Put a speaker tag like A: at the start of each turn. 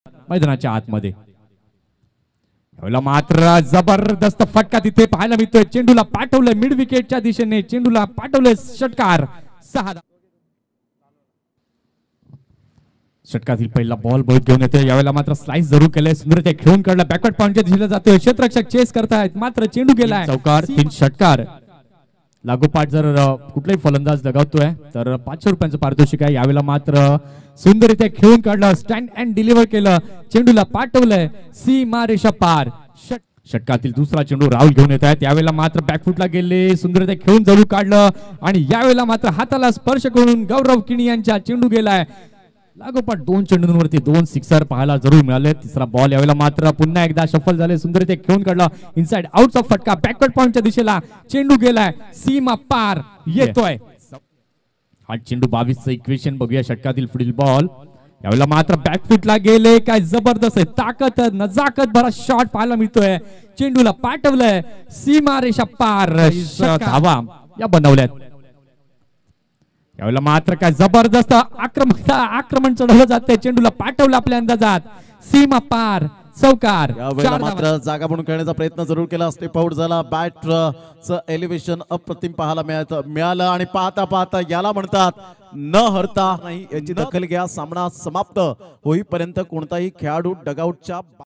A: मैदानाच्या आतमध्ये. यावेळेला मात्र जबरदस्त फटका तिथे पाहायला मिळतोय. चेंडूला पाठवलंय मिड विकेटच्या दिशेने, चेंडूला पाठवलंय षटकार. 6 षटकातील पहिला बॉल बहुत घेऊन येतोय. यावेळेला मात्र स्लाइस जरूर केलंय. सुंदर ते खेळून काढला. बॅकवर्ड पॉइंटच्या दिशेला जातोय. क्षेत्ररक्षक चेस करतायत मात्र चेंडू गेलाय चौकार. 3 षटकार लागोपाठ जर कुठलाही फलंदाज लगावतोय तर 500 रुपयांचं पारितोषिक आहे. यावेळेला मात्र सुंदररित्या खेळून काढलं. स्टँड अँड डिलिव्हर केलं. चेंडूला पाठवलंय सीमा रेषा पार. षटकातील दुसरा चेंडू राहुल घेऊन येत आहेत. यावेळेला मात्र बॅकफुटला गेले. सुंदररित्या खेळून जरूर काढलं आणि यावेळेला मात्र हाताला स्पर्श करून गौरव किणी यांच्या चेंडू गेलाय. लागोपाठ 2 चेंडूंवरती 2 सिक्सर पाहायला जरूर मिळाले. तिसरा बॉल यावेळेला मात्र पुन्हा एकदा शफल झाले. सुंदररित्या खेळून काढला. इनसाइड आउटचा फटका. बॅकवर्ड पॉइंटच्या दिशेला चेंडू गेलाय. सीमा पार येतोय. हा चेंडू 22चं इक्वेशन बघूया. षटकातील पुढील बॉल यावेळेला मात्र बॅकफुटला गेले. काय जबरदस्त आहे. ताकद नजाकत भरा शॉट पाहायला मिळतोय. चेंडूला पाठवलंय सीमा रेषा पार. धावा या बनवल्यात. यावेळेला मात्र काय जबरदस्त आक्रमण चढवलं जाते. चेंडूला पाठवलं आपल्या अंदाजात. सीमा पार चौकार.
B: यावेळेला मात्र जागा बनवून खेळण्याचा प्रयत्न जरूर केला. स्टेप आउट झाला. बॅटचं एलिव्हेशन अप्रतिम पाहायला मिळालं आणि पाहता पाहता याला म्हणतात न हरता नाही याची दखल घ्या. सामना समाप्त होईपर्यंत कोणताही खेळाडू डगआउटच्या